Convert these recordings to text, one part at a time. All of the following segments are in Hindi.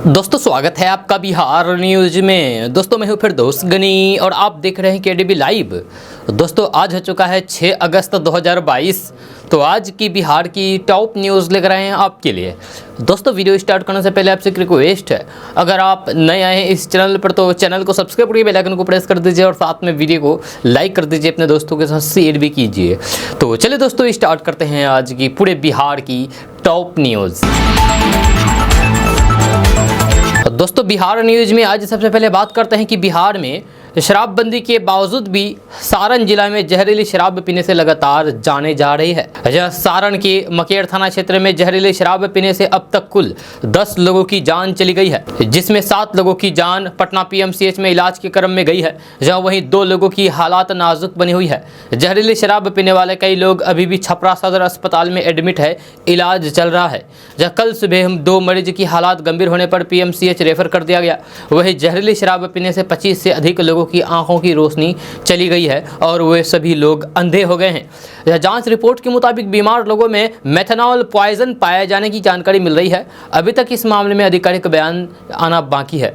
दोस्तों स्वागत है आपका बिहार न्यूज में। दोस्तों मैं हूं फिरदौस गनी और आप देख रहे हैं केडीबी लाइव। दोस्तों आज हो चुका है 6 अगस्त 2022। तो आज की बिहार की टॉप न्यूज़ लेकर आए हैं आपके लिए। दोस्तों वीडियो स्टार्ट करने से पहले आपसे एक रिक्वेस्ट है, अगर आप नए आए हैं इस चैनल पर तो चैनल को सब्सक्राइब करिए, बेल आइकन को प्रेस कर दीजिए और साथ में वीडियो को लाइक कर दीजिए, अपने दोस्तों के साथ शेयर भी कीजिए। तो चलिए दोस्तों स्टार्ट करते हैं आज की पूरे बिहार की टॉप न्यूज़। दोस्तों बिहार न्यूज में आज सबसे पहले बात करते हैं कि बिहार में शराबबंदी के बावजूद भी सारण जिला में जहरीली शराब पीने से लगातार जाने जा रही है। सारण के मकेर थाना क्षेत्र में जहरीली शराब पीने से अब तक कुल 10 लोगों की जान चली गई है, जिसमें 7 लोगों की जान पटना पीएमसीएच में इलाज के क्रम में गई है, जहां वहीं 2 लोगों की हालात नाजुक बनी हुई है। जहरीली शराब पीने वाले कई लोग अभी भी छपरा सदर अस्पताल में एडमिट है, इलाज चल रहा है। जहाँ कल सुबह 2 मरीज की हालात गंभीर होने पर पीएमसीएच रेफर कर दिया गया। वहीं जहरीली शराब पीने से 25 से अधिक लोगों की आंखों की रोशनी चली गई है और वे सभी लोग अंधे हो गए हैं। जांच रिपोर्ट के मुताबिक बीमार लोगों में मेथनॉल पॉइजन पाए जाने की जानकारी मिल रही है। अभी तक इस मामले में आधिकारिक बयान आना बाकी है।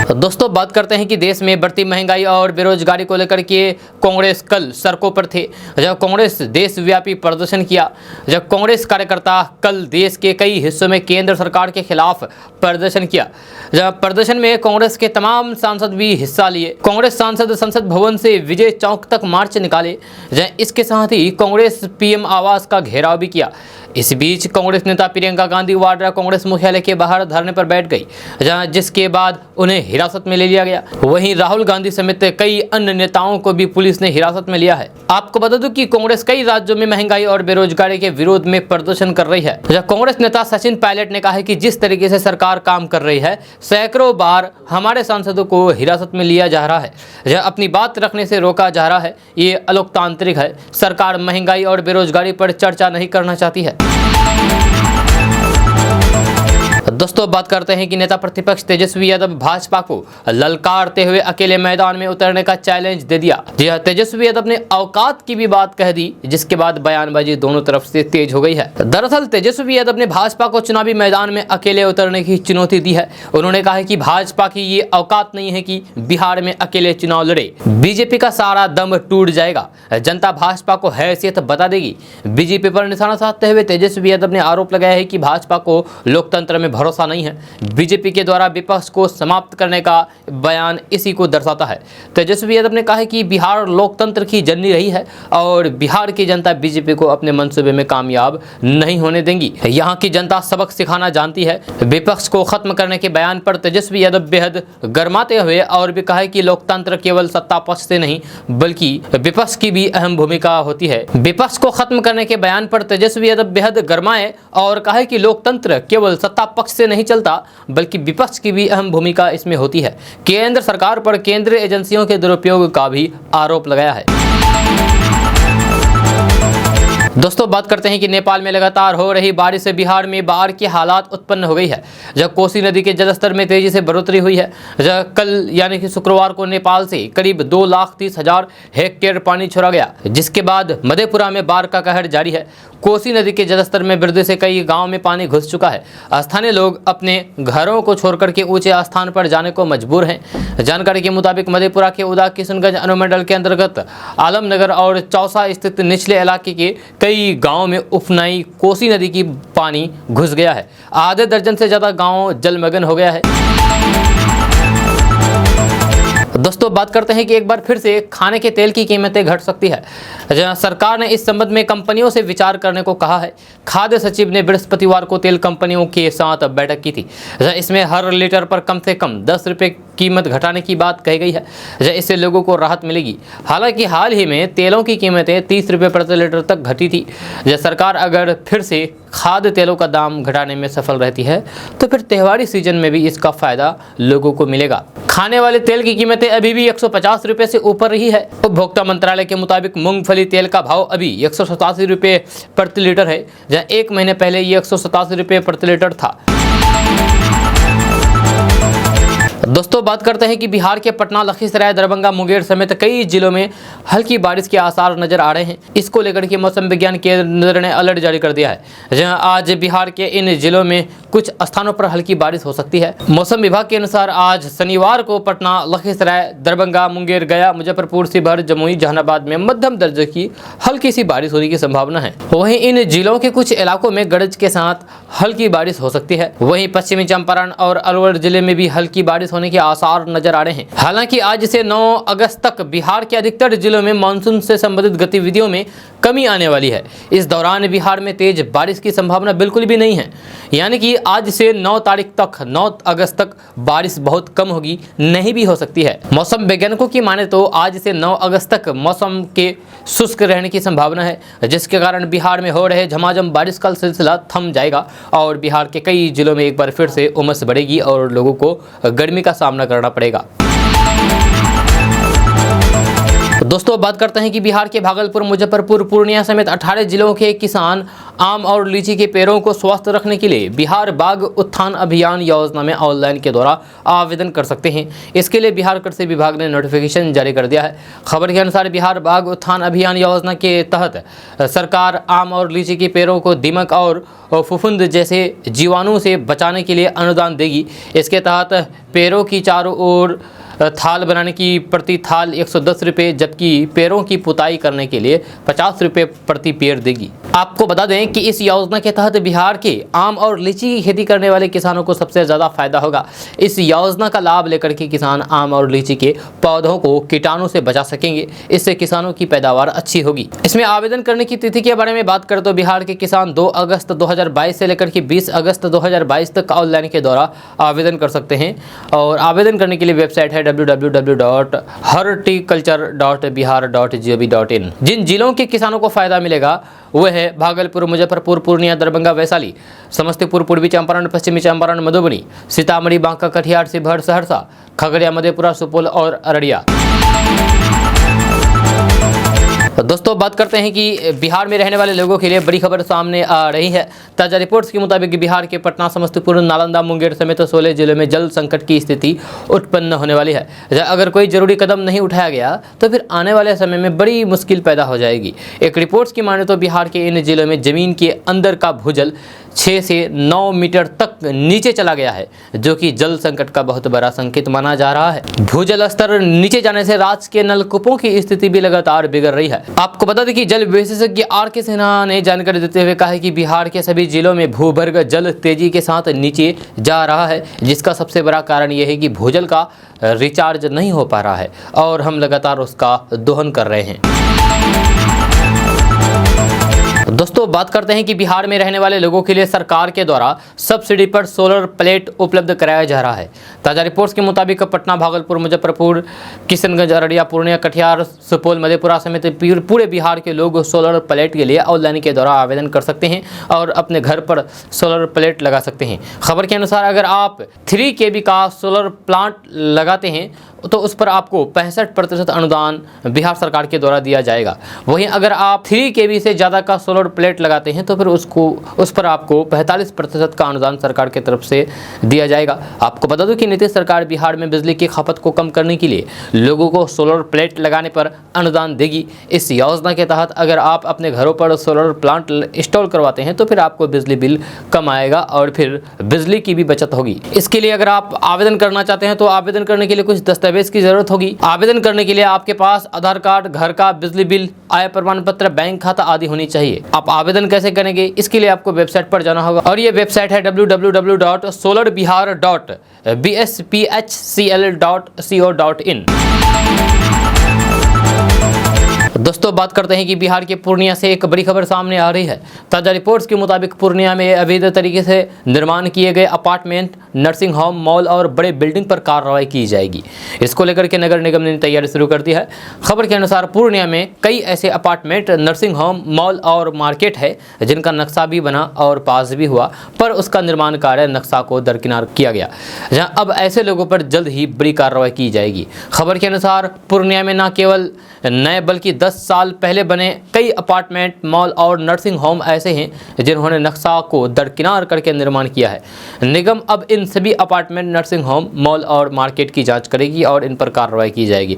दोस्तों बात करते हैं कि देश में बढ़ती महंगाई और बेरोजगारी को लेकर के कांग्रेस कल सड़कों पर थे, जब कांग्रेस देशव्यापी प्रदर्शन किया। जब कांग्रेस कार्यकर्ता कल देश के कई हिस्सों में केंद्र सरकार के खिलाफ प्रदर्शन किया। जब प्रदर्शन में कांग्रेस के तमाम सांसद भी हिस्सा लिए। कांग्रेस सांसद संसद भवन से विजय चौक तक मार्च निकाले। इसके साथ ही कांग्रेस पीएम आवास का घेराव भी किया। इस बीच कांग्रेस नेता प्रियंका गांधी वाड्रा कांग्रेस मुख्यालय के बाहर धरने पर बैठ गई, जिसके बाद उन्हें हिरासत में ले लिया गया। वहीं राहुल गांधी समेत कई अन्य नेताओं को भी पुलिस ने हिरासत में लिया है। आपको बता दूं कि कांग्रेस कई राज्यों में महंगाई और बेरोजगारी के विरोध में प्रदर्शन कर रही है। कांग्रेस नेता सचिन पायलट ने कहा है कि जिस तरीके से सरकार काम कर रही है, सैकड़ों बार हमारे सांसदों को हिरासत में लिया जा रहा है, अपनी बात रखने से रोका जा रहा है। ये अलोकतांत्रिक है। सरकार महंगाई और बेरोजगारी पर चर्चा नहीं करना चाहती है। दोस्तों बात करते हैं कि नेता प्रतिपक्ष तेजस्वी यादव भाजपा को ललकारते हुए अकेले मैदान में उतरने का चैलेंज दे दिया। जी हां, तेजस्वी यादव ने औकात की भी बात कह दी, जिसके बाद बयानबाजी दोनों तरफ से तेज हो गई है। दरअसल तेजस्वी यादव ने भाजपा को चुनावी मैदान में अकेले उतरने की चुनौती दी है। उन्होंने कहा है कि भाजपा की ये औकात नहीं है कि बिहार में अकेले चुनाव लड़े। बीजेपी का सारा दम टूट जाएगा, जनता भाजपा को हैसियत बता देगी। बीजेपी पर निशाना साधते हुए तेजस्वी यादव ने आरोप लगाया है कि भाजपा को लोकतंत्र में भरोसा नहीं है। बीजेपी के द्वारा विपक्ष को समाप्त करने का बयान इसी को दर्शाता है। तेजस्वी यादव ने कहा है कि बिहार लोकतंत्र की जननी रही है और बिहार की जनता बीजेपी को अपने मंसूबे में कामयाब नहीं होने देंगी। यहाँ की जनता सबक सिखाना जानती है। विपक्ष को खत्म करने के बयान पर तेजस्वी यादव बेहद गर्माते हुए और भी कहा है कि लोकतंत्र केवल सत्ता पक्ष से नहीं बल्कि विपक्ष की भी अहम भूमिका होती है। विपक्ष को खत्म करने के बयान पर तेजस्वी यादव बेहद गर्माए और कहा है कि लोकतंत्र केवल सत्ता पक्ष से नहीं चलता बल्कि विपक्ष की भी अहम भूमिका इसमें होती है। केंद्र सरकार पर केंद्रीय एजेंसियों के दुरुपयोग का भी आरोप लगाया है। दोस्तों बात करते हैं कि नेपाल में लगातार हो रही बारिश से बिहार में बाढ़ की हालात उत्पन्न हो गई है। जब कोसी नदी के जलस्तर में तेजी से बढ़ोतरी हुई है। जब कल यानी कि शुक्रवार को नेपाल से करीब 2,30,000 हेक्टेयर पानी छोड़ा गया, जिसके बाद मधेपुरा में बाढ़ का कहर जारी है। कोसी नदी के जलस्तर में वृद्धि से कई गांव में पानी घुस चुका है। स्थानीय लोग अपने घरों को छोड़कर के ऊंचे स्थान पर जाने को मजबूर हैं। जानकारी के मुताबिक मधेपुरा के उदा किशनगंज अनुमंडल के अंतर्गत आलमनगर और चौसा स्थित निचले इलाके के कई गांव में उफनाई कोसी नदी की पानी घुस गया है। आधे दर्जन से ज्यादा गांव जलमग्न हो गया है। दोस्तों बात करते हैं कि एक बार फिर से खाने के तेल की कीमतें घट सकती है। सरकार ने इस संबंध में कंपनियों से विचार करने को कहा है। खाद्य सचिव ने बृहस्पतिवार को तेल कंपनियों के साथ बैठक की थी। इसमें हर लीटर पर कम से कम 10 रुपये कीमत घटाने की बात कही गई है। इससे लोगों को राहत मिलेगी। हालांकि हाल ही में तेलों की कीमतें 30 रुपये प्रति लीटर तक घटी थी। सरकार अगर फिर से खाद्य तेलों का दाम घटाने में सफल रहती है तो फिर त्योहारी सीजन में भी इसका फायदा लोगों को मिलेगा। खाने वाले तेल की कीमतें अभी भी 150 रुपये से ऊपर रही है। उपभोक्ता मंत्रालय के मुताबिक मूंगफली तेल का भाव अभी 187 रुपये प्रति लीटर है, जहाँ एक महीने पहले ये 187 रुपये प्रति लीटर था। दोस्तों बात करते हैं कि बिहार के पटना, लखीसराय, दरभंगा, मुंगेर समेत कई जिलों में हल्की बारिश के आसार नजर आ रहे हैं। इसको लेकर के मौसम विज्ञान केंद्र ने अलर्ट जारी कर दिया है, जहां आज बिहार के इन जिलों में कुछ स्थानों पर हल्की बारिश हो सकती है। मौसम विभाग के अनुसार आज शनिवार को पटना, लखीसराय, दरभंगा, मुंगेर, गया, मुजफ्फरपुर, शिवहर, जमुई, जहानाबाद में मध्यम दर्जे की हल्की सी बारिश होने की संभावना है। वहीं इन जिलों के कुछ इलाकों में गरज के साथ हल्की बारिश हो सकती है। वहीं पश्चिमी चंपारण और अलवर जिले में भी हल्की बारिश होने के आसार नजर आ रहे हैं। हालांकि आज से 9 अगस्त तक बिहार के अधिकतर जिलों में मानसून से संबंधित गतिविधियों में कमी आने वाली है। इस दौरान बिहार में तेज बारिश की संभावना बिल्कुल भी नहीं है, यानी कि आज से 9 तारीख तक, 9 अगस्त तक बारिश बहुत कम होगी, नहीं भी हो सकती है। मौसम वैज्ञानिकों की माने तो आज से 9 अगस्त तक मौसम के शुष्क रहने की संभावना है, जिसके कारण बिहार में हो रहे झमाझम बारिश का सिलसिला थम जाएगा और बिहार के कई जिलों में एक बार फिर से उमस बढ़ेगी और लोगों को गर्मी का सामना करना पड़ेगा। दोस्तों बात करते हैं कि बिहार के भागलपुर, मुजफ्फरपुर, पूर्णिया समेत 18 जिलों के किसान आम और लीची के पेड़ों को स्वस्थ रखने के लिए बिहार बाग उत्थान अभियान योजना में ऑनलाइन के द्वारा आवेदन कर सकते हैं। इसके लिए बिहार कृषि विभाग ने नोटिफिकेशन जारी कर दिया है। खबर के अनुसार बिहार बाग उत्थान अभियान योजना के तहत सरकार आम और लीची के पेड़ों को दीमक और फफूंद जैसे जीवाणु से बचाने के लिए अनुदान देगी। इसके तहत पेड़ों की चारों ओर थाल बनाने की प्रति थाल 110 रुपये, जबकि पेड़ों की पुताई करने के लिए 50 रुपये प्रति पेड़ देगी। आपको बता दें कि इस योजना के तहत बिहार के आम और लीची की खेती करने वाले किसानों को सबसे ज़्यादा फायदा होगा। इस योजना का लाभ लेकर के किसान आम और लीची के पौधों को कीटाणु से बचा सकेंगे। इससे किसानों की पैदावार अच्छी होगी। इसमें आवेदन करने की तिथि के बारे में बात करें तो बिहार के किसान 2 अगस्त 2022 से लेकर के 20 अगस्त 2022 तक ऑनलाइन के द्वारा आवेदन कर सकते हैं और आवेदन करने के लिए वेबसाइट है www.horticulture.bihar.gov.in। जिन जिलों के किसानों को फायदा मिलेगा वह है भागलपुर, मुजफ्फरपुर, पूर्णिया, दरभंगा, वैशाली, समस्तीपुर, पूर्वी चंपारण, पश्चिमी चंपारण, मधुबनी, सीतामढ़ी, बांका, कटिहार, शिवहर, सहरसा, खगड़िया, मधेपुरा, सुपौल और अररिया। दोस्तों बात करते हैं कि बिहार में रहने वाले लोगों के लिए बड़ी खबर सामने आ रही है। ताज़ा रिपोर्ट्स के मुताबिक बिहार के पटना, समस्तीपुर, नालंदा, मुंगेर समेत 16 जिलों में जल संकट की स्थिति उत्पन्न होने वाली है। अगर कोई जरूरी कदम नहीं उठाया गया तो फिर आने वाले समय में बड़ी मुश्किल पैदा हो जाएगी। एक रिपोर्ट्स की माने तो बिहार के इन जिलों में जमीन के अंदर का भूजल 6 से 9 मीटर तक नीचे चला गया है, जो कि जल संकट का बहुत बड़ा संकेत माना जा रहा है। भूजल स्तर नीचे जाने से राज्य के नलकूपों की स्थिति भी लगातार बिगड़ रही है। आपको बता दें कि जल विशेषज्ञ RK सिन्हा ने जानकारी देते हुए कहा है कि बिहार के सभी जिलों में भूगर्भ जल तेजी के साथ नीचे जा रहा है, जिसका सबसे बड़ा कारण यह है कि भूजल का रिचार्ज नहीं हो पा रहा है और हम लगातार उसका दोहन कर रहे हैं। दोस्तों बात करते हैं कि बिहार में रहने वाले लोगों के लिए सरकार के द्वारा सब्सिडी पर सोलर प्लेट उपलब्ध कराया जा रहा है। ताज़ा रिपोर्ट्स के मुताबिक पटना, भागलपुर, मुजफ्फरपुर, किशनगंज, अररिया, पूर्णिया, कटिहार, सुपौल, मधेपुरा समेत पूरे बिहार के लोग सोलर प्लेट के लिए ऑनलाइन के द्वारा आवेदन कर सकते हैं और अपने घर पर सोलर प्लेट लगा सकते हैं। खबर के अनुसार अगर आप 3 kV का सोलर प्लांट लगाते हैं तो उस पर आपको 65% अनुदान बिहार सरकार के द्वारा दिया जाएगा। वहीं अगर आप 3 kV से ज़्यादा का सोलर प्लेट लगाते हैं तो फिर उस पर आपको 45% का अनुदान सरकार की तरफ से दिया जाएगा। आपको बता दूं कि नीतीश सरकार बिहार में बिजली की खपत को कम करने के लिए लोगों को सोलर प्लेट लगाने पर अनुदान देगी। इस योजना के तहत अगर आप अपने घरों पर सोलर प्लांट इंस्टॉल करवाते हैं तो फिर आपको बिजली बिल कम आएगा और फिर बिजली की भी बचत होगी। इसके लिए अगर आप आवेदन करना चाहते हैं तो आवेदन करने के लिए कुछ दस्तावेज की जरूरत होगी। आवेदन करने के लिए आपके पास आधार कार्ड, घर का बिजली बिल, आय प्रमाण पत्र, बैंक खाता आदि होनी चाहिए। आप आवेदन कैसे करेंगे, इसके लिए आपको वेबसाइट पर जाना होगा और ये वेबसाइट है www.solarbihar.bspHCL.co.in। दोस्तों बात करते हैं कि बिहार के पूर्णिया से एक बड़ी खबर सामने आ रही है। ताज़ा रिपोर्ट्स के मुताबिक पूर्णिया में अवैध तरीके से निर्माण किए गए अपार्टमेंट, नर्सिंग होम, मॉल और बड़े बिल्डिंग पर कार्रवाई की जाएगी। इसको लेकर के नगर निगम ने तैयारी शुरू कर दी है। खबर के अनुसार पूर्णिया में कई ऐसे अपार्टमेंट, नर्सिंग होम, मॉल और मार्केट है जिनका नक्शा भी बना और पास भी हुआ, पर उसका निर्माण कार्य नक्शा को दरकिनार किया गया, जहाँ अब ऐसे लोगों पर जल्द ही बड़ी कार्रवाई की जाएगी। खबर के अनुसार पूर्णिया में न केवल नए बल्कि 10 साल पहले बने कई अपार्टमेंट, मॉल और नर्सिंग होम ऐसे हैं जिन्होंने नक्शा को दरकिनार करके निर्माण किया है। निगम अब इन सभी अपार्टमेंट, नर्सिंग होम, मॉल और मार्केट की जांच करेगी और इन पर कार्रवाई की जाएगी।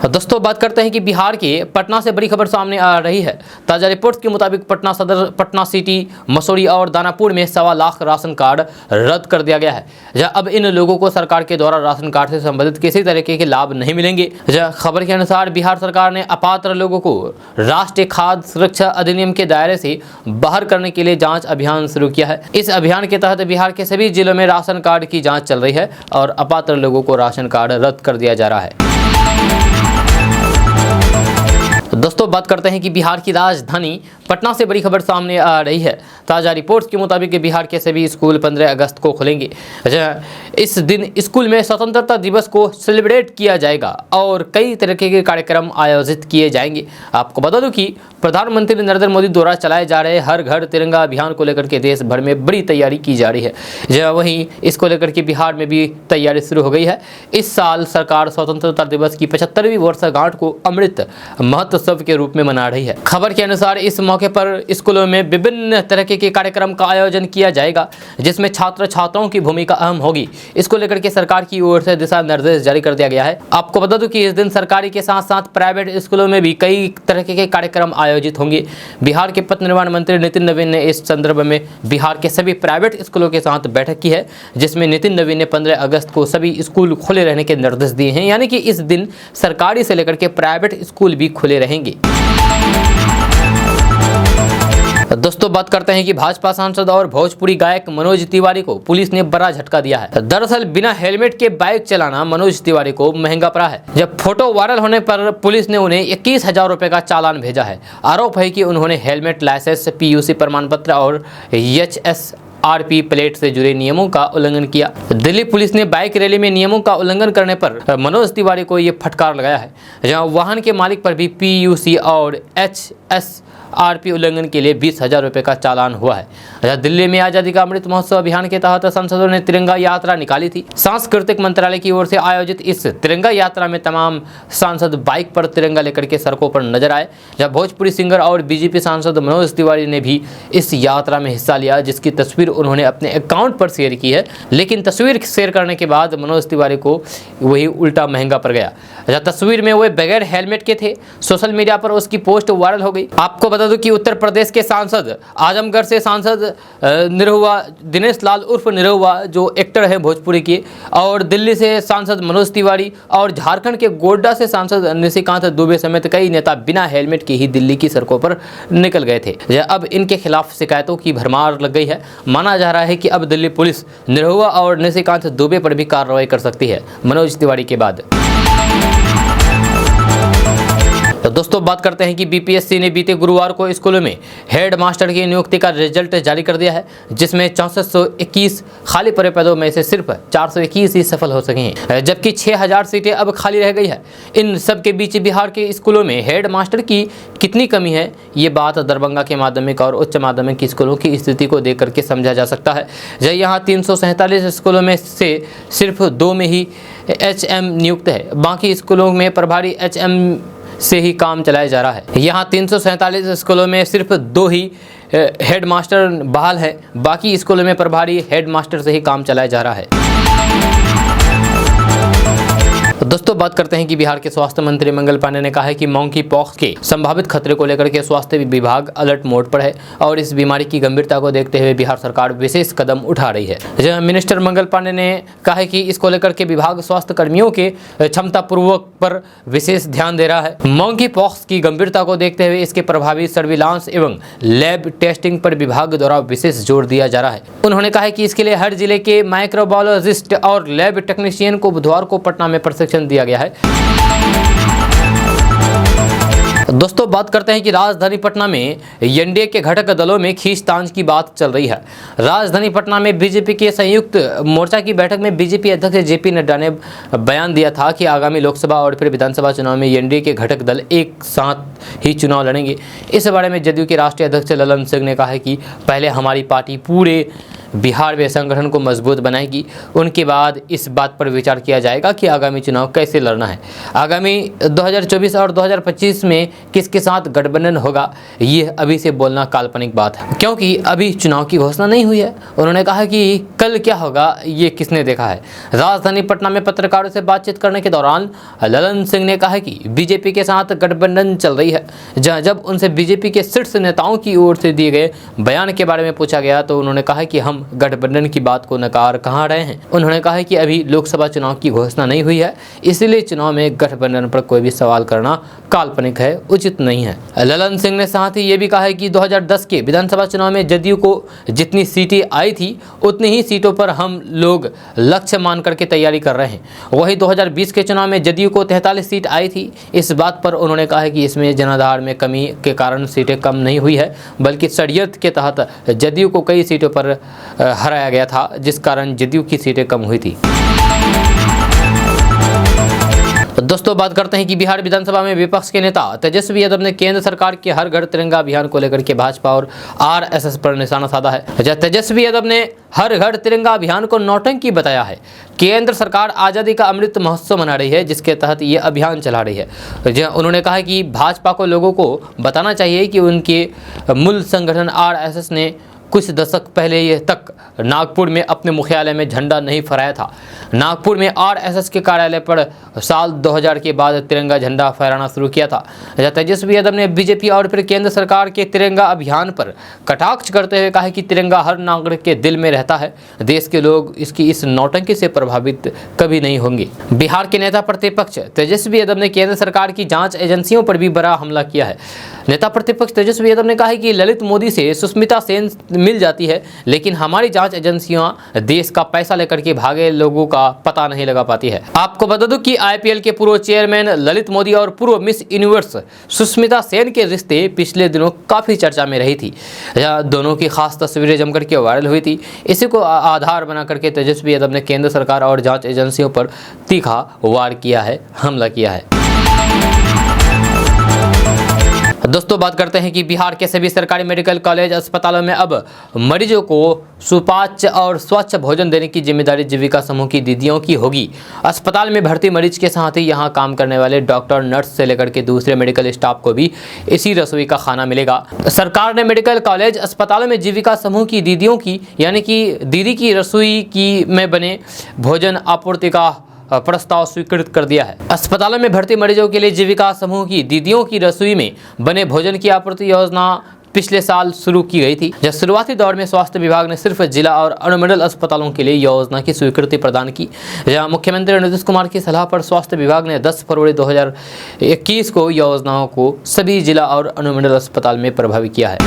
दोस्तों बात करते हैं कि बिहार के पटना से बड़ी खबर सामने आ रही है। ताजा रिपोर्ट्स के मुताबिक पटना सदर, पटना सिटी, मसूरी और दानापुर में 1.25 लाख राशन कार्ड रद्द कर दिया गया है। जहां अब इन लोगों को सरकार के द्वारा राशन कार्ड से संबंधित किसी तरीके के लाभ नहीं मिलेंगे। जहां खबर के अनुसार बिहार सरकार ने अपात्र लोगों को राष्ट्रीय खाद्य सुरक्षा अधिनियम के दायरे से बाहर करने के लिए जाँच अभियान शुरू किया है। इस अभियान के तहत बिहार के सभी जिलों में राशन कार्ड की जाँच चल रही है और अपात्र लोगों को राशन कार्ड रद्द कर दिया जा रहा है। दोस्तों बात करते हैं कि बिहार की राजधानी पटना से बड़ी खबर सामने आ रही है। ताज़ा रिपोर्ट्स के मुताबिक बिहार के सभी स्कूल 15 अगस्त को खुलेंगे। इस दिन स्कूल में स्वतंत्रता दिवस को सेलिब्रेट किया जाएगा और कई तरह के कार्यक्रम आयोजित किए जाएंगे। आपको बता दूं कि प्रधानमंत्री नरेंद्र मोदी द्वारा चलाए जा रहे हर घर तिरंगा अभियान को लेकर के देश भर में बड़ी तैयारी की जा रही है। वहीं इसको लेकर के बिहार में भी तैयारी शुरू हो गई है। इस साल सरकार स्वतंत्रता दिवस की 75वीं वर्षगांठ को अमृत महोत्सव के रूप में मना रही है। खबर के अनुसार इस मौके पर स्कूलों में विभिन्न तरह के कार्यक्रम का आयोजन किया जाएगा, जिसमें छात्र छात्राओं की भूमिका अहम होगी। इसको लेकर के सरकार की ओर से दिशा निर्देश जारी कर दिया गया है। आपको बता दूं कि इस दिन सरकारी के साथ साथ प्राइवेट स्कूलों में भी कई तरह के कार्यक्रम आयोजित होंगे। बिहार के पथ निर्माण मंत्री नितिन नवीन ने इस संदर्भ में बिहार के सभी प्राइवेट स्कूलों के साथ बैठक की है, जिसमें नितिन नवीन ने 15 अगस्त को सभी स्कूल खुले रहने के निर्देश दिए हैं। यानी कि इस दिन सरकारी से लेकर के प्राइवेट स्कूल भी खुले रहेंगे। दोस्तों बात करते हैं कि भाजपा सांसद और भोजपुरी गायक मनोज तिवारी को पुलिस ने बड़ा झटका दिया है। दरअसल बिना हेलमेट के बाइक चलाना मनोज तिवारी को महंगा पड़ा है। जब फोटो वायरल होने पर पुलिस ने उन्हें 21,000 रुपए का चालान भेजा है। आरोप है कि उन्होंने हेलमेट, लाइसेंस, PUC प्रमाण पत्र और HSRP प्लेट से जुड़े नियमों का उल्लंघन किया। दिल्ली पुलिस ने बाइक रैली में नियमों का उल्लंघन करने पर मनोज तिवारी को ये फटकार लगाया है। जहां वाहन के मालिक पर भी PUC और HSRP उल्लंघन के लिए 20,000 रुपए का चालान हुआ है। दिल्ली में आजादी का अमृत महोत्सव अभियान के तहत सांसदों ने तिरंगा यात्रा निकाली थी। सांस्कृतिक मंत्रालय की ओर से आयोजित इस तिरंगा यात्रा में तमाम सांसद बाइक पर तिरंगा लेकर के सड़कों पर नजर आए। जब भोजपुरी सिंगर और BJP सांसद मनोज तिवारी ने भी इस यात्रा में हिस्सा लिया, जिसकी तस्वीर उन्होंने अपने अकाउंट पर शेयर की है। लेकिन तस्वीर शेयर करने के बाद मनोज तिवारी को वही उल्टा महंगा पड़ गया। तस्वीर में वो बगैर हेलमेट के थे। सोशल मीडिया पर उसकी पोस्ट वायरल हो गई। आपको बता दूं कि उत्तर प्रदेश के सांसद, आजमगढ़ से सांसद निरहुआ, दिनेश लाल उर्फ निरहुआ जो एक्टर है भोजपुरी के, और दिल्ली से सांसद मनोज तिवारी और झारखंड के गोड्डा से सांसद निशिकांत दुबे समेत कई नेता बिना हेलमेट के ही दिल्ली की सड़कों पर निकल गए थे। अब इनके खिलाफ शिकायतों की भरमार लग गई है। माना जा रहा है कि अब दिल्ली पुलिस निरहुआ और निशिकांत दुबे पर भी कार्रवाई कर सकती है मनोज तिवारी के बाद। तो दोस्तों बात करते हैं कि BPSC ने बीते गुरुवार को स्कूलों में हेड मास्टर की नियुक्ति का रिजल्ट जारी कर दिया है, जिसमें 6421 खाली पड़े पदों में से सिर्फ 421 ही सफल हो सके हैं, जबकि 6000 सीटें अब खाली रह गई है। इन सब के बीच बिहार के स्कूलों में हेड मास्टर की कितनी कमी है, ये बात दरभंगा के माध्यमिक और उच्च माध्यमिक स्कूलों की स्थिति को देख करके समझा जा सकता है। यहाँ 347 स्कूलों में से सिर्फ 2 में ही HM नियुक्त है। बाकी स्कूलों में प्रभारी HM से ही काम चलाया जा रहा है। यहाँ 347 स्कूलों में सिर्फ 2 ही हेड मास्टर बहाल है। बाकी स्कूलों में प्रभारी हेड मास्टर से ही काम चलाया जा रहा है। दोस्तों बात करते हैं कि बिहार के स्वास्थ्य मंत्री मंगल पांडे ने कहा है कि मंकी पॉक्स के संभावित खतरे को लेकर के स्वास्थ्य विभाग अलर्ट मोड पर है और इस बीमारी की गंभीरता को देखते हुए बिहार सरकार विशेष कदम उठा रही है। मिनिस्टर मंगल पांडे ने कहा है कि इसको लेकर के विभाग स्वास्थ्य कर्मियों के क्षमता पूर्वक पर विशेष ध्यान दे रहा है। मंकी पॉक्स की गंभीरता को देखते हुए इसके प्रभावी सर्विलांस एवं लैब टेस्टिंग पर विभाग द्वारा विशेष जोर दिया जा रहा है। उन्होंने कहा है कि इसके लिए हर जिले के माइक्रोबायोलॉजिस्ट और लैब टेक्नीशियन को बुधवार को पटना में प्रशिक्षण दिया गया है। दोस्तों बात करते हैं कि राजधानी पटना में एनडीए के घटक दलों में खींचतान की बात चल रही है। राजधानी पटना में बीजेपी के संयुक्त मोर्चा की बैठक में बीजेपी अध्यक्ष जेपी नड्डा ने बयान दिया था कि आगामी लोकसभा और फिर विधानसभा चुनाव में एनडीए के घटक दल एक साथ ही चुनाव लड़ेंगे। इस बारे में जदयू के राष्ट्रीय अध्यक्ष ललन सिंह ने कहा है कि पहले हमारी पार्टी पूरे बिहार में संगठन को मजबूत बनाएगी, उनके बाद इस बात पर विचार किया जाएगा कि आगामी चुनाव कैसे लड़ना है। आगामी 2024 और 2025 में किसके साथ गठबंधन होगा, ये अभी से बोलना काल्पनिक बात है, क्योंकि अभी चुनाव की घोषणा नहीं हुई है। उन्होंने कहा कि कल क्या होगा ये किसने देखा है। राजधानी पटना में पत्रकारों से बातचीत करने के दौरान ललन सिंह ने कहा कि बीजेपी के साथ गठबंधन चल रही है। जब उनसे बीजेपी के शीर्ष नेताओं की ओर से दिए गए बयान के बारे में पूछा गया तो उन्होंने कहा कि हम गठबंधन की बात को नकार कहाँ रहे हैं। उन्होंने कहा कि अभी लोकसभा चुनाव की घोषणा नहीं हुई है, इसलिए चुनाव में गठबंधन पर कोई भी सवाल करना काल्पनिक है, उचित नहीं है। ललन सिंह ने साथ ही ये भी कहा है कि 2010 के विधानसभा चुनाव में जदयू को जितनी सीटें आई थी उतनी ही सीटों पर हम लोग लक्ष्य मान करके तैयारी कर रहे हैं। वही 2020 के चुनाव में जदयू को 43 सीट आई थी। इस बात पर उन्होंने कहा है कि इसमें जनाधार में कमी के कारण सीटें कम नहीं हुई है, बल्कि षड्यंत्र के तहत जदयू को कई सीटों पर हराया गया था, जिस कारण जदयू की सीटें कम हुई थी। दोस्तों बात करते हैं कि बिहार विधानसभा में विपक्ष के नेता तेजस्वी यादव ने केंद्र सरकार के हर घर तिरंगा अभियान को लेकर के भाजपा और आरएसएस पर निशाना साधा है। तेजस्वी यादव ने हर घर तिरंगा अभियान को नौटंकी बताया है। केंद्र सरकार आज़ादी का अमृत महोत्सव मना रही है, जिसके तहत ये अभियान चला रही है। उन्होंने कहा कि भाजपा को लोगों को बताना चाहिए कि उनके मूल संगठन आरएसएस ने कुछ दशक पहले तक नागपुर में अपने मुख्यालय में झंडा नहीं फहराया था। नागपुर में आरएसएस के कार्यालय पर साल 2000 के बाद तिरंगा झंडा फहराना शुरू किया था। तेजस्वी यादव ने बीजेपी और फिर केंद्र सरकार के तिरंगा अभियान पर कटाक्ष करते हुए कहा कि तिरंगा हर नागरिक के दिल में रहता है, देश के लोग इसकी इस नौटंकी से प्रभावित कभी नहीं होंगे। बिहार के नेता प्रतिपक्ष तेजस्वी यादव ने केंद्र सरकार की जाँच एजेंसियों पर भी बड़ा हमला किया है। नेता प्रतिपक्ष तेजस्वी यादव ने कहा है कि ललित मोदी से सुष्मिता सेन मिल जाती है, लेकिन हमारी जांच एजेंसियां देश का पैसा लेकर के भागे लोगों का पता नहीं लगा पाती है। आपको बता दूं कि आईपीएल के पूर्व चेयरमैन ललित मोदी और पूर्व मिस यूनिवर्स सुष्मिता सेन के रिश्ते पिछले दिनों काफी चर्चा में रही थी। दोनों की खास तस्वीरें जमकर के वायरल हुई थी। इसी को आधार बना करके तेजस्वी यादव ने केंद्र सरकार और जांच एजेंसियों पर तीखा वार किया है, हमला किया है। दोस्तों बात करते हैं कि बिहार के सभी सरकारी मेडिकल कॉलेज अस्पतालों में अब मरीजों को सुपाच्य और स्वच्छ भोजन देने की जिम्मेदारी जीविका समूह की दीदियों की होगी। अस्पताल में भर्ती मरीज के साथ ही यहां काम करने वाले डॉक्टर, नर्स से लेकर के दूसरे मेडिकल स्टाफ को भी इसी रसोई का खाना मिलेगा। सरकार ने मेडिकल कॉलेज अस्पतालों में जीविका समूह की दीदियों की यानी कि दीदी की रसोई की में बने भोजन आपूर्ति का प्रस्ताव स्वीकृत कर दिया है। अस्पतालों में भर्ती मरीजों के लिए जीविका समूह की दीदियों की रसोई में बने भोजन की आपूर्ति योजना पिछले साल शुरू की गई थी। जब शुरुआती दौर में स्वास्थ्य विभाग ने सिर्फ जिला और अनुमंडल अस्पतालों के लिए योजना की स्वीकृति प्रदान की। जहां मुख्यमंत्री नीतीश कुमार की सलाह पर स्वास्थ्य विभाग ने 10 फरवरी 2021 को योजनाओं को सभी जिला और अनुमंडल अस्पताल में प्रभावी किया है।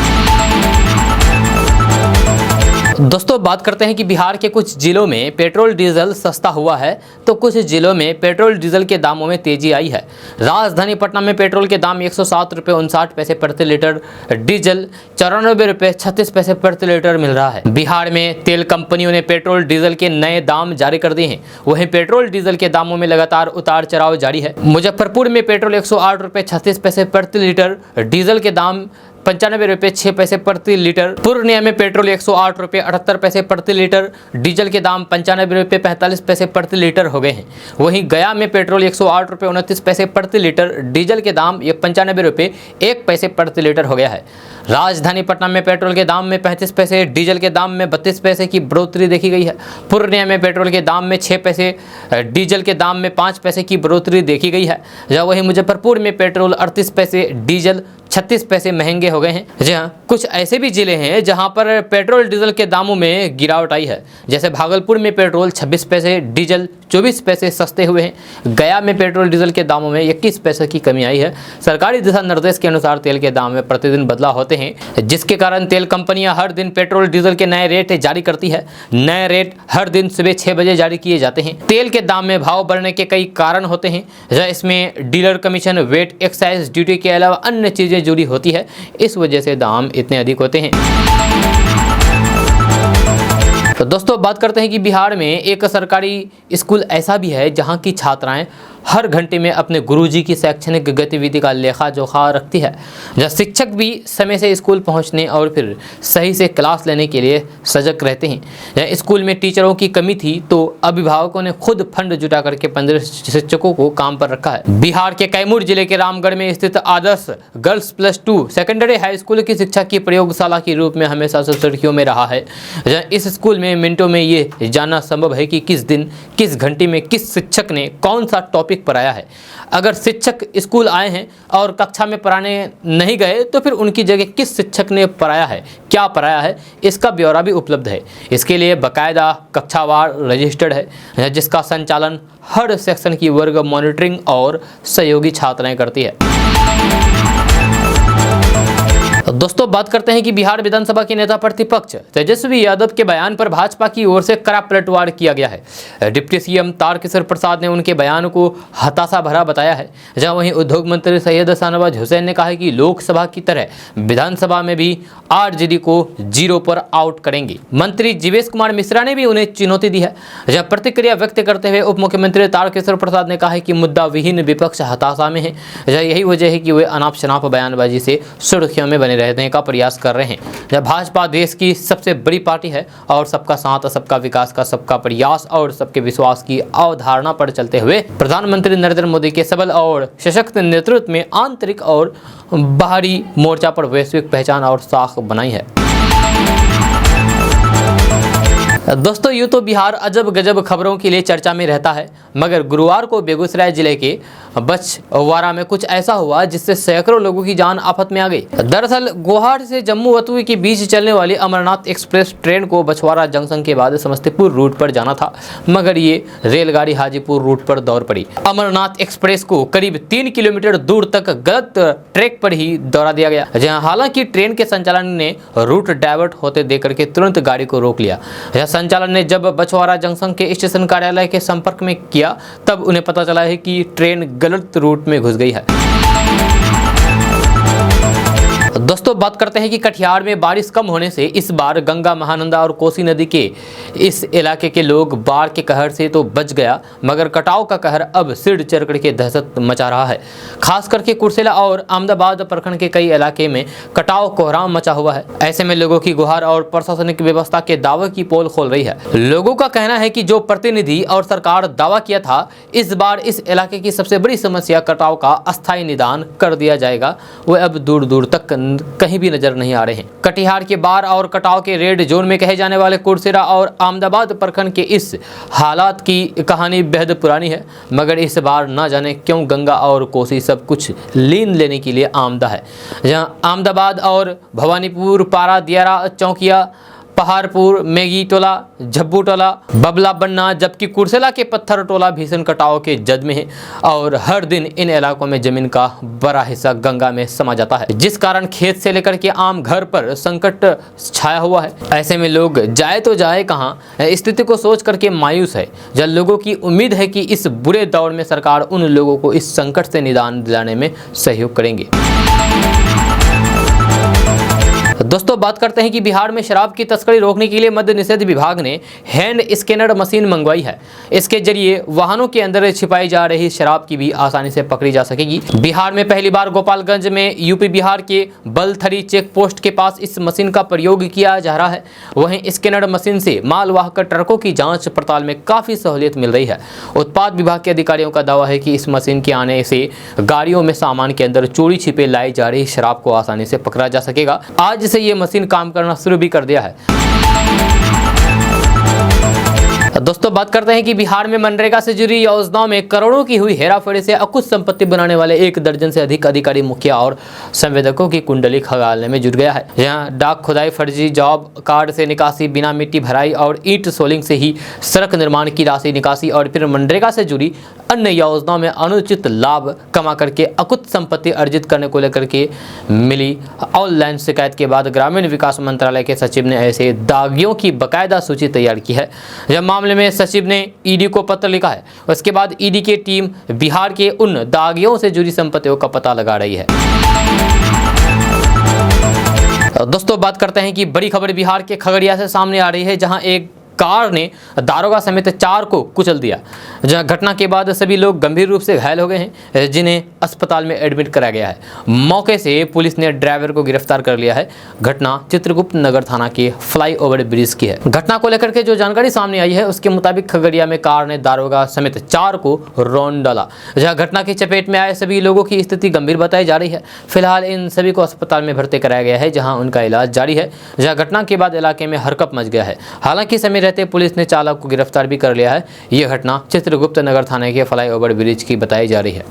दोस्तों बात करते हैं कि बिहार के कुछ जिलों में पेट्रोल डीजल सस्ता हुआ है तो कुछ जिलों में पेट्रोल डीजल के दामों में तेजी आई है। राजधानी पटना में पेट्रोल के दाम 107 रुपये 59 पैसे प्रति लीटर, डीजल 94 रुपये 36 पैसे प्रति लीटर मिल रहा है। बिहार में तेल कंपनियों ने पेट्रोल डीजल के नए दाम जारी कर दिए हैं। वहीं पेट्रोल डीजल के दामों में लगातार उतार चढ़ाव जारी है। मुजफ्फरपुर में पेट्रोल 108 रुपये 36 पैसे प्रति लीटर, डीजल के दाम 95 रुपये 6 पैसे प्रति लीटर। पूर्णिया में पेट्रोल 108 रुपये 78 पैसे प्रति लीटर, डीजल के दाम 95 रुपये 45 पैसे प्रति लीटर हो गए हैं। वहीं गया में पेट्रोल 108 रुपये 29 पैसे प्रति लीटर, डीजल के दाम 95 रुपये 1 पैसे प्रति लीटर हो गया है। राजधानी पटना में पेट्रोल के दाम में 35 पैसे, डीजल के दाम में 32 पैसे की बढ़ोतरी देखी गई है। पूर्णिया में पेट्रोल के दाम में 6 पैसे, डीजल के दाम में 5 पैसे की बढ़ोतरी देखी गई है। जहाँ वहीं मुजफ्फरपुर में पेट्रोल 38 पैसे, डीजल 36 पैसे महंगे हो गए हैं। जी हाँ, कुछ ऐसे भी जिले हैं जहां पर पेट्रोल डीजल के दामों में गिरावट आई है। जैसे भागलपुर में पेट्रोल 26 पैसे, डीजल 24 पैसे सस्ते हुए हैं। गया में पेट्रोल डीजल के दामों में 21 पैसे की कमी आई है। सरकारी दिशा निर्देश के अनुसार तेल के दाम में प्रतिदिन बदलाव होते हैं, जिसके कारण तेल कंपनियां हर दिन पेट्रोल डीजल के नए रेट जारी करती है। नए रेट हर दिन सुबह 6 बजे जारी किए जाते हैं। तेल के दाम में भाव बढ़ने के कई कारण होते हैं। इसमें dealer commission, VAT, excise duty के अलावा अन्य चीजें जुड़ी होती है। इस वजह से दाम इतने अधिक होते हैं। तो दोस्तों बात करते हैं कि बिहार में एक सरकारी स्कूल ऐसा भी है जहां की छात्राएं हर घंटे में अपने गुरुजी की शैक्षणिक गतिविधि का लेखा जोखा रखती है, जहाँ शिक्षक भी समय से स्कूल पहुंचने और फिर सही से क्लास लेने के लिए सजग रहते हैं। जहाँ स्कूल में टीचरों की कमी थी तो अभिभावकों ने खुद फंड जुटा करके 15 शिक्षकों को काम पर रखा है। बिहार के कैमूर जिले के रामगढ़ में स्थित आदर्श गर्ल्स +2 सेकेंडरी हाई स्कूल की शिक्षा की प्रयोगशाला के रूप में हमेशा से सुर्खियों में रहा है। जहाँ इस स्कूल में मिनटों में ये जानना संभव है कि किस दिन किस घंटे में किस शिक्षक ने कौन सा टॉपिक पढ़ाया है। अगर शिक्षक स्कूल आए हैं और कक्षा में पढ़ाने नहीं गए तो फिर उनकी जगह किस शिक्षक ने पढ़ाया है, क्या पढ़ाया है, इसका ब्यौरा भी उपलब्ध है। इसके लिए बाकायदा कक्षावार रजिस्टर्ड है, जिसका संचालन हर सेक्शन की वर्ग मॉनिटरिंग और सहयोगी छात्राएं करती है। दोस्तों बात करते हैं कि बिहार विधानसभा के नेता प्रतिपक्ष तेजस्वी यादव के बयान पर भाजपा की ओर से कड़ा पलटवार किया गया है। डिप्टी सीएम तारकिशोर प्रसाद ने उनके बयान को हताशा भरा बताया है। जहां वहीं उद्योग मंत्री सैयद शाहनवाज हुसैन ने कहा है कि लोकसभा की तरह विधानसभा में भी आरजेडी को 0 पर आउट करेंगे। मंत्री जीवेश कुमार मिश्रा ने भी उन्हें चुनौती दी है। जहां प्रतिक्रिया व्यक्त करते हुए उप मुख्यमंत्री तारकिशोर प्रसाद ने कहा है कि मुद्दा विहीन विपक्ष हताशा में है। यही वजह है कि वे अनाप शनाप बयानबाजी से सुर्खियों में बने रहने का प्रयास कर रहे हैं। जब भाजपा देश की सबसे बड़ी पार्टी है और सबका साथ, सबका विकास का सबका प्रयास और सबके विश्वास की अवधारणा पर चलते हुए प्रधानमंत्री नरेंद्र मोदी के सबल और सशक्त नेतृत्व में आंतरिक और बाहरी मोर्चा पर वैश्विक पहचान और साख बनाई है। दोस्तों यूँ तो बिहार अजब गजब खबरों के लिए चर्चा में रहता है, मगर गुरुवार को बेगूसराय जिले के बछवाड़ा में कुछ ऐसा हुआ जिससे सैकड़ों लोगों की जान आफत में आ गई। दरअसल गुवाहाटी से जम्मू वतुई के बीच चलने वाली अमरनाथ एक्सप्रेस ट्रेन को बछवाड़ा जंक्शन के बाद समस्तीपुर रूट पर जाना था, मगर ये रेलगाड़ी हाजीपुर रूट पर दौड़ पड़ी। अमरनाथ एक्सप्रेस को करीब 3 किलोमीटर दूर तक गलत ट्रैक पर ही दौड़ा दिया गया, जहाँ हालांकि ट्रेन के संचालन ने रूट डाइवर्ट होते देख करके तुरंत गाड़ी को रोक लिया। संचालन ने जब बछवाड़ा जंक्शन के स्टेशन कार्यालय के संपर्क में किया तब उन्हें पता चला है कि ट्रेन गलत रूट में घुस गई है। दोस्तों बात करते हैं कि कटिहार में बारिश कम होने से इस बार गंगा, महानंदा और कोसी नदी के इस इलाके के लोग बाढ़ के कहर से तो बच गया, मगर कटाव का कहर अब सिर चरकड़ के दहशत मचा रहा है। खास करके कुर्सेला और अहमदाबाद प्रखंड के कई इलाके में कटाव कोहराम मचा हुआ है। ऐसे में लोगों की गुहार और प्रशासनिक व्यवस्था के दावे की पोल खोल रही है। लोगों का कहना है कि जो प्रतिनिधि और सरकार दावा किया था इस बार इस इलाके की सबसे बड़ी समस्या कटाव का अस्थायी निदान कर दिया जाएगा, वह अब दूर दूर तक कहीं भी नजर नहीं आ रहे हैं। कटिहार के बाढ़ और कटाव के रेड जोन में कहे जाने वाले कुर्सेला और अहमदाबाद प्रखंड के इस हालात की कहानी बेहद पुरानी है, मगर इस बार न जाने क्यों गंगा और कोसी सब कुछ लीन लेने के लिए आमदा है। जहां अहमदाबाद और भवानीपुर, पारा, दियारा, चौकिया, पहाड़पुर, मेगी टोला, झब्बू टोला, बबला बन्ना, जबकि कुर्सेला के पत्थर टोला भीषण कटाव के जद में है और हर दिन इन इलाकों में जमीन का बड़ा हिस्सा गंगा में समा जाता है, जिस कारण खेत से लेकर के आम घर पर संकट छाया हुआ है। ऐसे में लोग जाए तो जाए कहाँ, स्थिति को सोच करके मायूस है। जब लोगों की उम्मीद है कि इस बुरे दौर में सरकार उन लोगों को इस संकट से निदान दिलाने में सहयोग करेंगे। दोस्तों बात करते हैं कि बिहार में शराब की तस्करी रोकने के लिए मद्य निषेध विभाग ने हैंड स्कैनर मशीन मंगवाई है। इसके जरिए वाहनों के अंदर छिपाई जा रही शराब की भी आसानी से पकड़ी जा सकेगी। बिहार में पहली बार गोपालगंज में यूपी बिहार के बलथरी चेक पोस्ट के पास इस मशीन का प्रयोग किया जा रहा है। वहीं स्कैनर मशीन से मालवाहक ट्रकों की जाँच पड़ताल में काफ़ी सहूलियत मिल रही है। उत्पाद विभाग के अधिकारियों का दावा है कि इस मशीन के आने से गाड़ियों में सामान के अंदर चोरी छिपे लाई जा रही शराब को आसानी से पकड़ा जा सकेगा। आज से ये मशीन काम करना शुरू भी कर दिया है। दोस्तों बात करते हैं कि बिहार में मनरेगा से जुड़ी योजनाओं में करोड़ों की हुई हेराफेरी से अकुत संपत्ति बनाने वाले 1 दर्जन से अधिक अधिकारी, मुखिया और संवेदकों की कुंडली खंगालने में जुट गया है। यहाँ डाक खुदाई, फर्जी जॉब कार्ड से निकासी, बिना मिट्टी भराई और ईंट सोलिंग से ही सड़क निर्माण की राशि निकासी और फिर मनरेगा से जुड़ी अन्य योजनाओं में अनुचित लाभ कमा करके अकुत संपत्ति अर्जित करने को लेकर के मिली ऑनलाइन शिकायत के बाद ग्रामीण विकास मंत्रालय के सचिव ने ऐसे दागियों की बकायदा सूची तैयार की है। जब मामले में सचिव ने ईडी को पत्र लिखा है, उसके बाद ईडी की टीम बिहार के उन दागियों से जुड़ी संपत्तियों का पता लगा रही है। दोस्तों बात करते हैं कि बड़ी खबर बिहार के खगड़िया से सामने आ रही है, जहां एक कार ने दारोगा समेत 4 को कुचल दिया। जहां घटना के बाद सभी लोग गंभीर रूप से घायल हो गए हैं, जिन्हें अस्पताल में एडमिट कराया गया है। मौके से पुलिस ने ड्राइवर को गिरफ्तार कर लिया है। घटना चित्रगुप्त नगर थाना के फ्लाईओवर ब्रिज की है। घटना को लेकर के जो जानकारी सामने आई है उसके मुताबिक खगड़िया में कार ने दारोगा समेत 4 को रौंद डाला। जहां घटना की चपेट में आए सभी लोगों की स्थिति गंभीर बताई जा रही है। फिलहाल इन सभी को अस्पताल में भर्ती कराया गया है, जहां उनका इलाज जारी है। जहां घटना के बाद इलाके में हरकत मच गया है। हालांकि समय रहते पुलिस ने चालक को गिरफ्तार भी कर लिया है। यह घटना चित्रगुप्त नगर थाने के फ्लाईओवर ब्रिज की बताई जा रही है।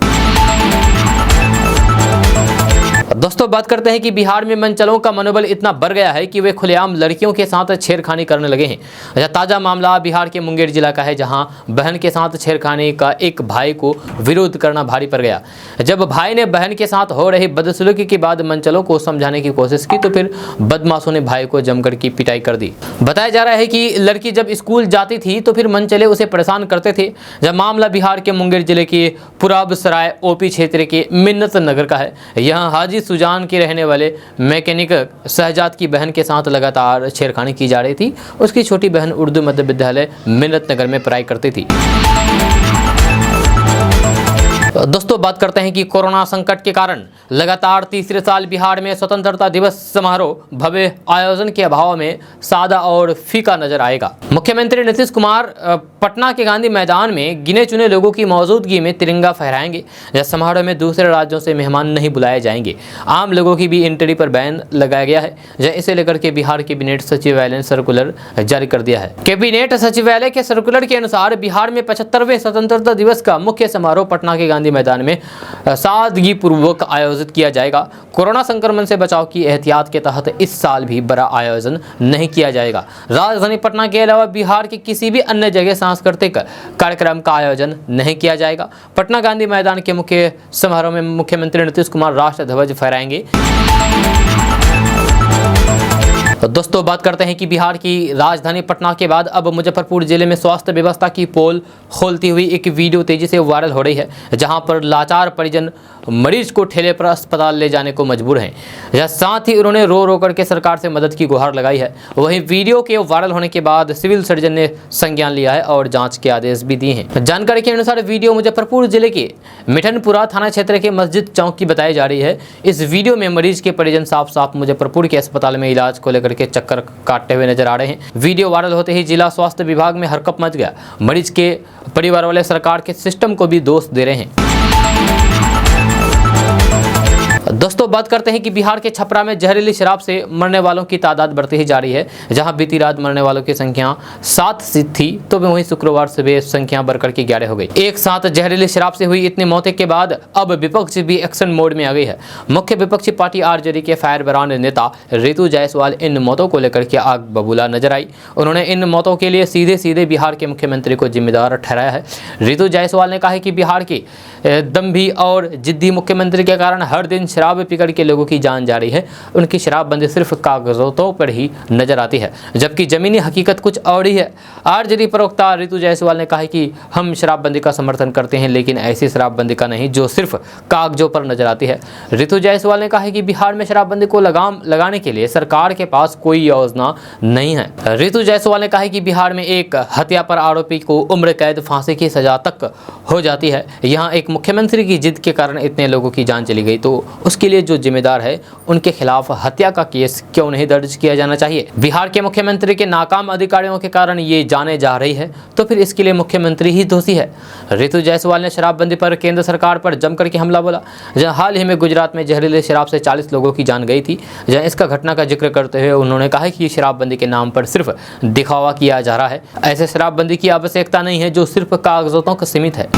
दोस्तों बात करते हैं कि बिहार में मनचलों का मनोबल इतना बढ़ गया है कि वे खुलेआम लड़कियों के साथ छेड़खानी करने लगे हैं। ताज़ा मामला बिहार के मुंगेर जिला का है, जहां बहन के साथ छेड़खानी का एक भाई को विरोध करना भारी पड़ गया। जब भाई ने बहन के साथ हो रही बदसलूकी के बाद मनचलों को समझाने की कोशिश की तो फिर बदमाशों ने भाई को जमकर की पिटाई कर दी। बताया जा रहा है कि लड़की जब स्कूल जाती थी तो फिर मनचले उसे परेशान करते थे। जब मामला बिहार के मुंगेर जिले के पुराब सराय ओपी क्षेत्र के मिन्नत नगर का है। यहाँ हाजी सुजान के रहने वाले मैकेनिक शहजाद की बहन के साथ लगातार छेड़खानी की जा रही थी। उसकी छोटी बहन उर्दू मध्य विद्यालय मिन्नत नगर में पढ़ाई करती थी। दोस्तों बात करते हैं कि कोरोना संकट के कारण लगातार तीसरे साल बिहार में स्वतंत्रता दिवस समारोह भव्य आयोजन के अभाव में सादा और फीका नजर आएगा। मुख्यमंत्री नीतीश कुमार पटना के गांधी मैदान में गिने चुने लोगों की मौजूदगी में तिरंगा फहराएंगे। यह समारोह में दूसरे राज्यों से मेहमान नहीं बुलाए जाएंगे। आम लोगों की भी एंट्री पर बैन लगाया गया है। इसे लेकर के बिहार कैबिनेट सचिवालय ने सर्कुलर जारी कर दिया है। कैबिनेट सचिवालय के सर्कुलर के अनुसार बिहार में 75वें स्वतंत्रता दिवस का मुख्य समारोह पटना के मैदान में सादगी पूर्वक आयोजित किया जाएगा। कोरोना संक्रमण से बचाव की एहतियात के तहत इस साल भी बड़ा आयोजन नहीं किया जाएगा। राजधानी पटना के अलावा बिहार के किसी भी अन्य जगह सांस्कृतिक कार्यक्रम का आयोजन नहीं किया जाएगा। पटना गांधी मैदान के मुख्य समारोह में मुख्यमंत्री नीतीश कुमार राष्ट्र ध्वज फहराएंगे। दोस्तों बात करते हैं कि बिहार की राजधानी पटना के बाद अब मुजफ्फरपुर जिले में स्वास्थ्य व्यवस्था की पोल खोलती हुई एक वीडियो तेजी से वायरल हो रही है, जहां पर लाचार परिजन मरीज को ठेले पर अस्पताल ले जाने को मजबूर हैं। साथ ही उन्होंने रो रो करके सरकार से मदद की गुहार लगाई है। वहीं वीडियो के वायरल होने के बाद सिविल सर्जन ने संज्ञान लिया है और जाँच के आदेश भी दिए हैं। जानकारी के अनुसार वीडियो मुजफ्फरपुर जिले के मिठनपुरा थाना क्षेत्र के मस्जिद चौक की बताई जा रही है। इस वीडियो में मरीज के परिजन साफ साफ मुजफ्फरपुर के अस्पताल में इलाज को लेकर के चक्कर काटते हुए नजर आ रहे हैं। वीडियो वायरल होते ही जिला स्वास्थ्य विभाग में हरकत मच गया। मरीज के परिवार वाले सरकार के सिस्टम को भी दोष दे रहे हैं। दोस्तों बात करते हैं कि बिहार के छपरा में जहरीली शराब से मरने वालों की तादाद बढ़ती ही जा रही है। जहां बीती रात मरने वालों की संख्या 7 थी तो वहीं शुक्रवार सुबह संख्या बढ़कर के 11 हो गई। एक साथ जहरीली शराब से हुई इतनी मौतें के बाद अब विपक्ष भी एक्शन मोड में आ गई है। मुख्य विपक्षी पार्टी आरजेडी के फायर ब्रांड नेता रितु जायसवाल इन मौतों को लेकर के आग बबूला नजर आई। उन्होंने इन मौतों के लिए सीधे सीधे बिहार के मुख्यमंत्री को जिम्मेदार ठहराया है। रितु जायसवाल ने कहा है कि बिहार के दम्भी और जिद्दी मुख्यमंत्री के कारण हर दिन शराब पीकर के लोगों की जान जा रही है। उनकी शराबबंदी सिर्फ कागजों पर ही नजर आती है, जबकि जमीनी हकीकत कुछ और ही है। आरजेडी प्रवक्ता रितु जायसवाल ने कहा है कि हम शराबबंदी का समर्थन करते हैं, लेकिन ऐसी शराबबंदी का नहीं जो सिर्फ कागजों पर नजर आती है। रितु जायसवाल ने कहा है कि बिहार में शराबबंदी को लगाम लगाने के लिए सरकार के पास कोई योजना नहीं है। रितु जायसवाल ने कहा है कि बिहार में एक हत्या पर आरोपी को उम्र कैद फांसी की सजा तक हो जाती है। यहाँ एक मुख्यमंत्री की जिद के कारण इतने लोगों की जान चली गई, तो उसके लिए जो जिम्मेदार है उनके खिलाफ हत्या का केस क्यों नहीं दर्ज किया जाना चाहिए। बिहार के मुख्यमंत्री के नाकाम अधिकारियों के कारण ये जाने जा रही है, तो फिर इसके लिए मुख्यमंत्री ही दोषी है। रितु जायसवाल ने शराबबंदी पर केंद्र सरकार पर जमकर के हमला बोला। जहां हाल ही में गुजरात में जहरीले शराब से 40 लोगों की जान गई थी। जहां इसका घटना का जिक्र करते हुए उन्होंने कहा कि शराबबंदी के नाम पर सिर्फ दिखावा किया जा रहा है। ऐसे शराबबंदी की आवश्यकता नहीं है जो सिर्फ कागजों तक सीमित है।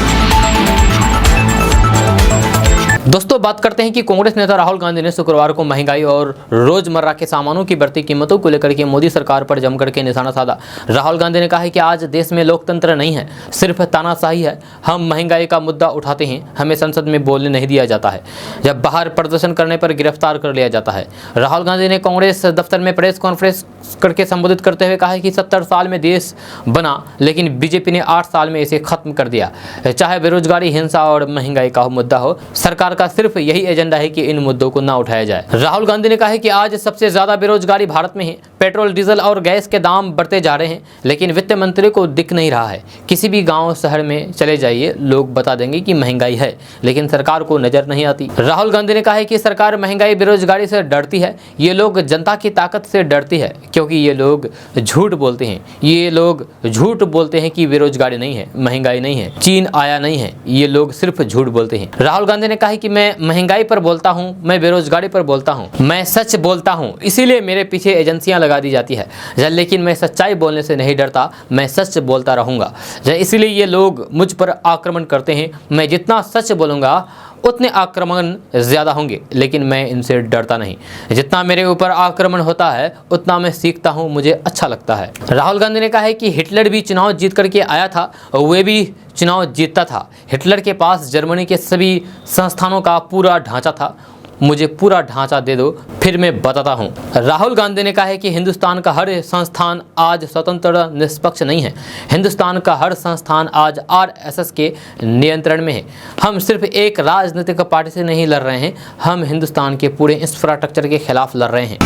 दोस्तों बात करते हैं कि कांग्रेस नेता राहुल गांधी ने शुक्रवार को महंगाई और रोजमर्रा के सामानों की बढ़ती कीमतों को लेकर के मोदी सरकार पर जमकर के निशाना साधा। राहुल गांधी ने कहा है कि आज देश में लोकतंत्र नहीं है, सिर्फ तानाशाही है। हम महंगाई का मुद्दा उठाते हैं, हमें संसद में बोलने नहीं दिया जाता है, जब बाहर प्रदर्शन करने पर गिरफ्तार कर लिया जाता है। राहुल गांधी ने कांग्रेस दफ्तर में प्रेस कॉन्फ्रेंस करके संबोधित करते हुए कहा कि 70 साल में देश बना, लेकिन बीजेपी ने 8 साल में इसे खत्म कर दिया। चाहे बेरोजगारी, हिंसा और महंगाई का मुद्दा हो, सरकार का सिर्फ यही एजेंडा है कि इन मुद्दों को ना उठाया जाए। राहुल गांधी ने कहा है कि आज सबसे ज्यादा बेरोजगारी भारत में है। पेट्रोल, डीजल और गैस के दाम बढ़ते जा रहे हैं, लेकिन वित्त मंत्री को दिख नहीं रहा है। किसी भी गांव शहर में चले जाइए, लोग बता देंगे कि महंगाई है, लेकिन सरकार को नजर नहीं आती। राहुल गांधी ने कहा है कि सरकार महंगाई, बेरोजगारी से डरती है। ये लोग जनता की ताकत से डरती है, क्योंकि ये लोग झूठ बोलते हैं। ये लोग झूठ बोलते हैं कि बेरोजगारी नहीं है, महंगाई नहीं है, चीन आया नहीं है। ये लोग सिर्फ झूठ बोलते हैं। राहुल गांधी ने कहा है कि मैं महंगाई पर बोलता हूं, मैं बेरोजगारी पर बोलता हूं, मैं सच बोलता हूं, इसीलिए मेरे पीछे एजेंसियां लगा दी जाती है। लेकिन मैं सच्चाई बोलने से नहीं डरता, मैं सच बोलता रहूंगा। इसलिए ये लोग मुझ पर आक्रमण करते हैं। मैं जितना सच बोलूंगा उतने आक्रमण ज़्यादा होंगे, लेकिन मैं इनसे डरता नहीं। जितना मेरे ऊपर आक्रमण होता है उतना मैं सीखता हूं, मुझे अच्छा लगता है। राहुल गांधी ने कहा है कि हिटलर भी चुनाव जीत करके आया था, वे भी चुनाव जीतता था। हिटलर के पास जर्मनी के सभी संस्थानों का पूरा ढांचा था। मुझे पूरा ढांचा दे दो, फिर मैं बताता हूं। राहुल गांधी ने कहा है कि हिंदुस्तान का हर संस्थान आज स्वतंत्र निष्पक्ष नहीं है। हिंदुस्तान का हर संस्थान आज आरएसएस के नियंत्रण में है। हम सिर्फ एक राजनीतिक पार्टी से नहीं लड़ रहे हैं, हम हिंदुस्तान के पूरे इंफ्रास्ट्रक्चर के खिलाफ लड़ रहे हैं।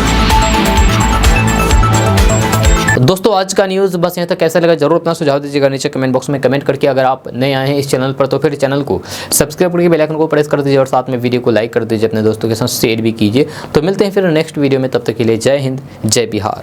दोस्तों, आज का न्यूज़ बस यहाँ तक। कैसा लगा जरूर अपना सुझाव दीजिएगा नीचे कमेंट बॉक्स में कमेंट करके। अगर आप नए आए हैं इस चैनल पर तो फिर चैनल को सब्सक्राइब करके बेल आइकन को प्रेस कर दीजिए और साथ में वीडियो को लाइक कर दीजिए, अपने दोस्तों के साथ शेयर भी कीजिए। तो मिलते हैं फिर नेक्स्ट वीडियो में, तब तक के लिए जय हिंद, जय बिहार।